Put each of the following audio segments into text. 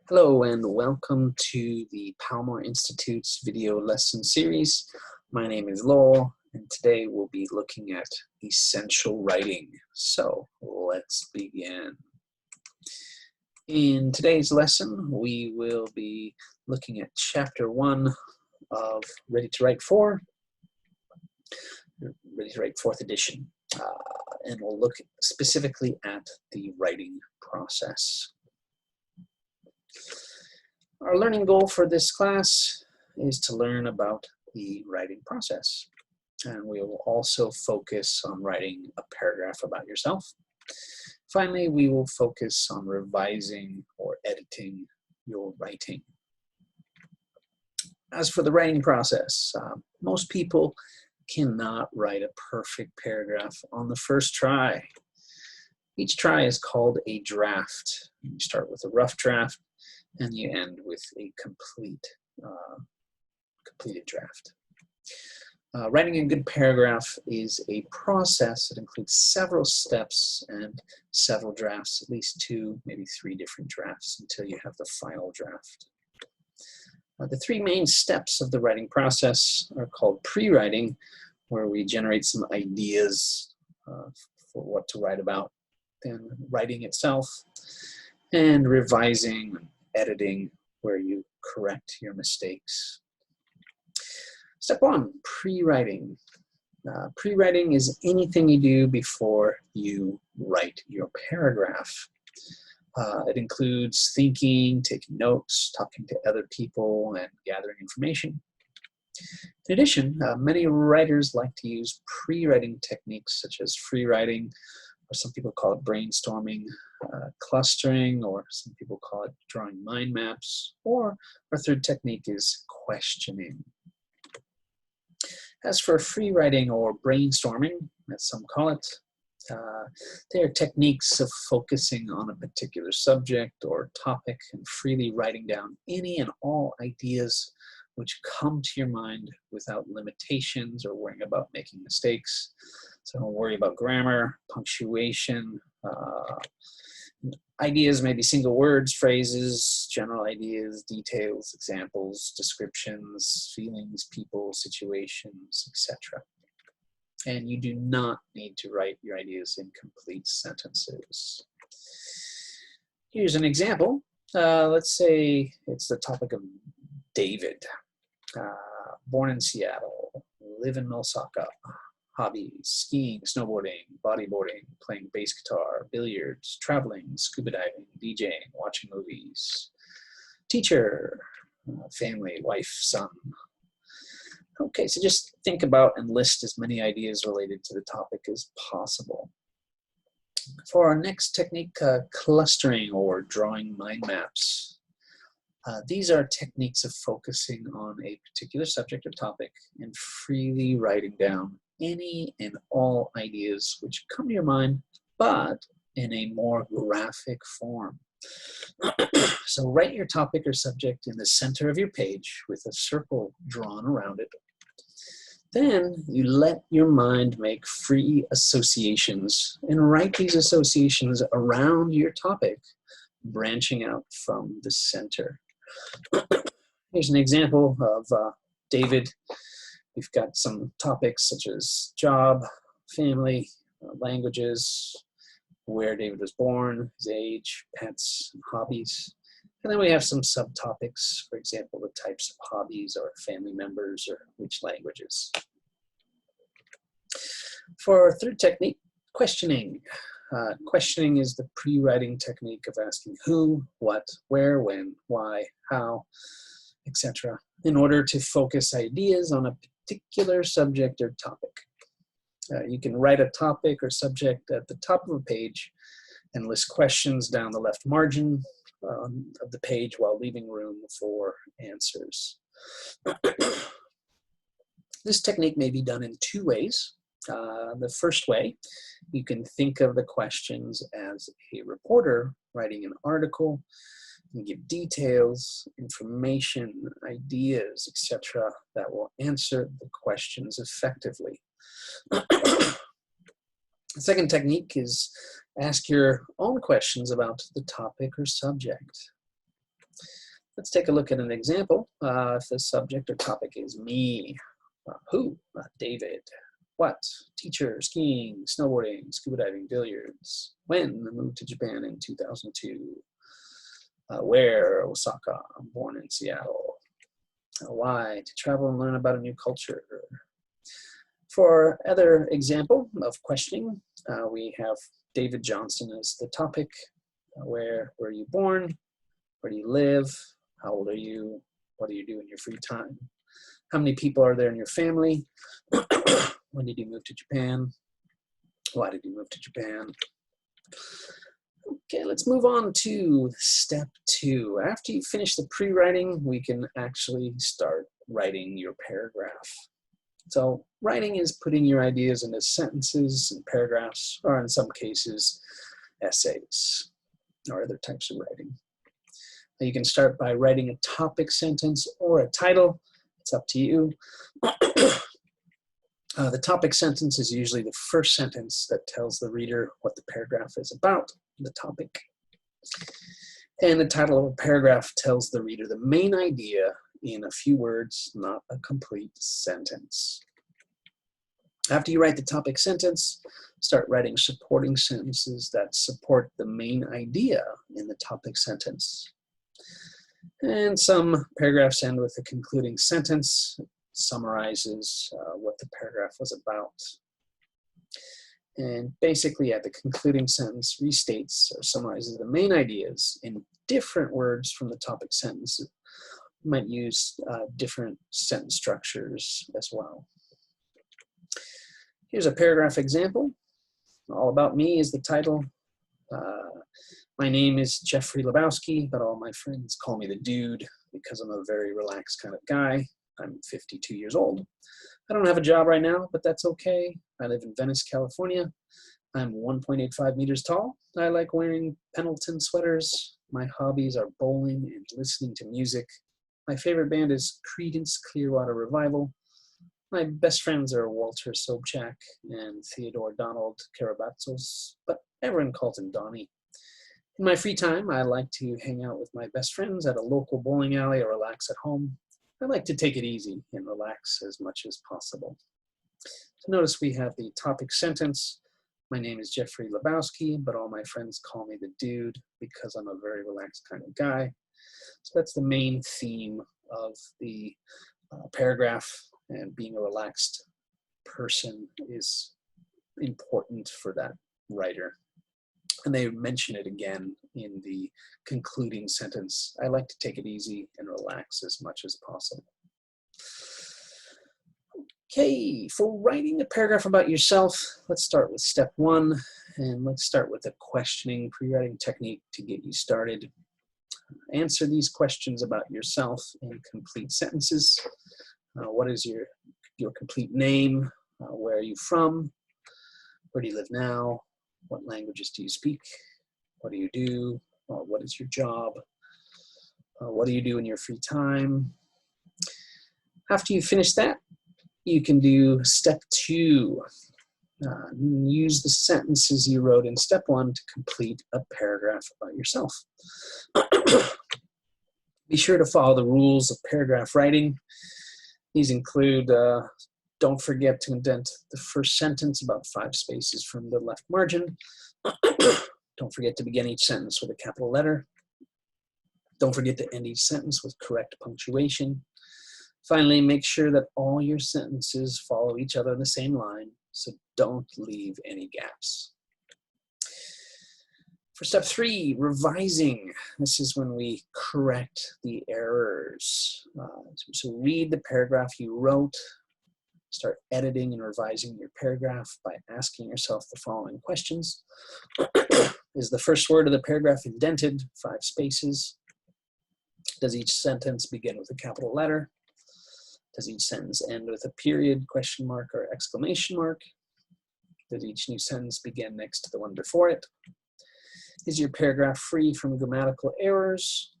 Hello and welcome to the Palmore Institute's video lesson series. My name is Lowell and today we'll be looking at essential writing. So let's begin. In today's lesson we will be looking at chapter 1 of Ready to Write 4, Ready to Write 4th edition, and we'll look specifically at the writing process. Our learning goal for this class is to learn about the writing process. And we will also focus on writing a paragraph about yourself. Finally, we will focus on revising or editing your writing. As for the writing process, most people cannot write a perfect paragraph on the first try. Each try is called a draft. You start with a rough draft, and you end with a completed draft. Writing a good paragraph is a process that includes several steps and several drafts, at least 2, maybe 3 different drafts until you have the final draft. The 3 main steps of the writing process are called pre-writing, where we generate some ideas for what to write about, then writing itself, and revising, editing, where you correct your mistakes. Step 1, pre-writing. Pre-writing is anything you do before you write your paragraph. It includes thinking, taking notes, talking to other people, and gathering information. In addition, many writers like to use pre-writing techniques such as free writing, or some people call it brainstorming, clustering, or some people call it drawing mind maps, or our third technique is questioning. As for free writing or brainstorming, as some call it, they are techniques of focusing on a particular subject or topic and freely writing down any and all ideas which come to your mind without limitations or worrying about making mistakes. So don't worry about grammar, punctuation. Ideas may be single words, phrases, general ideas, details, examples, descriptions, feelings, people, situations, etc. And you do not need to write your ideas in complete sentences. Here's an example. Let's say it's the topic of David. Born in Seattle, live in Milwaukee, hobbies, skiing, snowboarding, bodyboarding, playing bass guitar, billiards, traveling, scuba diving, DJing, watching movies, teacher, family, wife, son. Okay, so just think about and list as many ideas related to the topic as possible. For our next technique, clustering or drawing mind maps. These are techniques of focusing on a particular subject or topic and freely writing down any and all ideas which come to your mind, but in a more graphic form. So write your topic or subject in the center of your page with a circle drawn around it. Then you let your mind make free associations and write these associations around your topic, branching out from the center. Here's an example of David. We've got some topics such as job, family, languages, where David was born, his age, pets, and hobbies. And then we have some subtopics, for example, the types of hobbies or family members or which languages. For our third technique, questioning. Questioning is the pre-writing technique of asking who, what, where, when, why, how, etc. in order to focus ideas on a particular subject or topic. You can write a topic or subject at the top of a page and list questions down the left margin of the page while leaving room for answers. This technique may be done in 2 ways. The first way, you can think of the questions as a reporter writing an article and give details, information, ideas, etc. that will answer the questions effectively. The second technique is ask your own questions about the topic or subject. Let's take a look at an example. If the subject or topic is me, who? David. What? Teacher, skiing, snowboarding, scuba diving, billiards. When? Moved to Japan in 2002. Where? Osaka. I'm born in Seattle. Why? To travel and learn about a new culture. For other example of questioning, we have David Johnson as the topic. Where were you born? Where do you live? How old are you? What do you do in your free time? How many people are there in your family? When did you move to Japan? Why did you move to Japan? Okay, let's move on to step 2. After you finish the pre-writing, we can actually start writing your paragraph. So writing is putting your ideas into sentences and paragraphs, or in some cases, essays or other types of writing. You can start by writing a topic sentence or a title. It's up to you. The topic sentence is usually the first sentence that tells the reader what the paragraph is about, the topic. And the title of a paragraph tells the reader the main idea in a few words, not a complete sentence. After you write the topic sentence, start writing supporting sentences that support the main idea in the topic sentence. And some paragraphs end with a concluding sentence, summarizes what the paragraph was about. And basically at the concluding sentence restates or summarizes the main ideas in different words from the topic sentence. You might use different sentence structures as well. Here's a paragraph example. All About Me is the title. My name is Jeffrey Lebowski, but all my friends call me the dude because I'm a very relaxed kind of guy. I'm 52 years old. I don't have a job right now, but that's okay. I live in Venice, California. I'm 1.85 meters tall. I like wearing Pendleton sweaters. My hobbies are bowling and listening to music. My favorite band is Creedence Clearwater Revival. My best friends are Walter Sobchak and Theodore Donald Karabatsos, but everyone calls him Donnie. In my free time, I like to hang out with my best friends at a local bowling alley or relax at home. I like to take it easy and relax as much as possible. So notice we have the topic sentence. My name is Jeffrey Lebowski, but all my friends call me the dude because I'm a very relaxed kind of guy. So that's the main theme of the paragraph, and being a relaxed person is important for that writer. And they mention it again in the concluding sentence. I like to take it easy and relax as much as possible. Okay, for writing a paragraph about yourself, let's start with step 1, and let's start with a questioning pre-writing technique to get you started. Answer these questions about yourself in complete sentences. What is your complete name? Where are you from? Where do you live now? What languages do you speak? What do you do? What is your job? What do you do in your free time? After you finish that, you can do step 2. Use the sentences you wrote in step 1 to complete a paragraph about yourself. Be sure to follow the rules of paragraph writing. These include don't forget to indent the first sentence about 5 spaces from the left margin. Don't forget to begin each sentence with a capital letter. Don't forget to end each sentence with correct punctuation. Finally, make sure that all your sentences follow each other in the same line, so don't leave any gaps. For step 3, revising. This is when we correct the errors. So read the paragraph you wrote. Start editing and revising your paragraph by asking yourself the following questions. Is the first word of the paragraph indented? 5 spaces. Does each sentence begin with a capital letter? Does each sentence end with a period, question mark, or exclamation mark? Does each new sentence begin next to the one before it? Is your paragraph free from grammatical errors?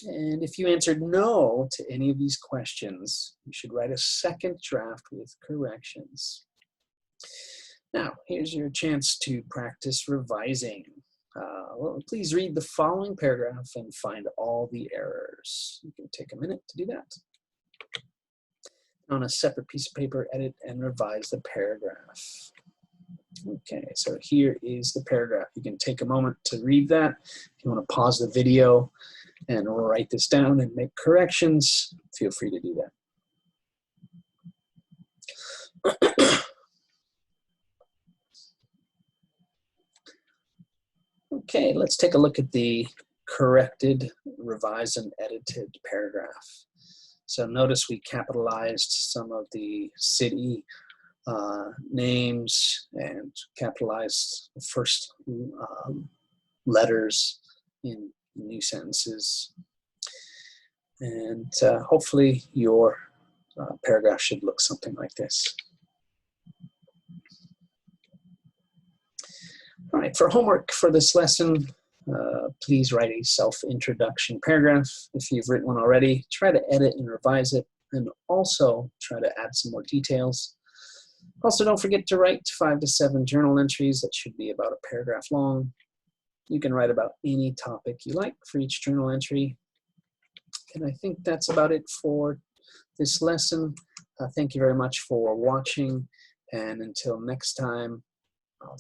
And if you answered no to any of these questions, you should write a second draft with corrections. Now, here's your chance to practice revising. Well, please read the following paragraph and find all the errors. You can take a minute to do that. On a separate piece of paper, edit and revise the paragraph. Okay, so here is the paragraph. You can take a moment to read that. If you want to pause the video and write this down and make corrections, feel free to do that. Okay, let's take a look at the corrected, revised, and edited paragraph. So notice we capitalized some of the city names and capitalized the first letters in new sentences. And hopefully your paragraph should look something like this. All right, for homework for this lesson, please write a self-introduction paragraph. If you've written one already, try to edit and revise it, and also try to add some more details. Also, don't forget to write 5 to 7 journal entries that should be about a paragraph long. You can write about any topic you like for each journal entry. And I think that's about it for this lesson. Thank you very much for watching, and until next time, I'll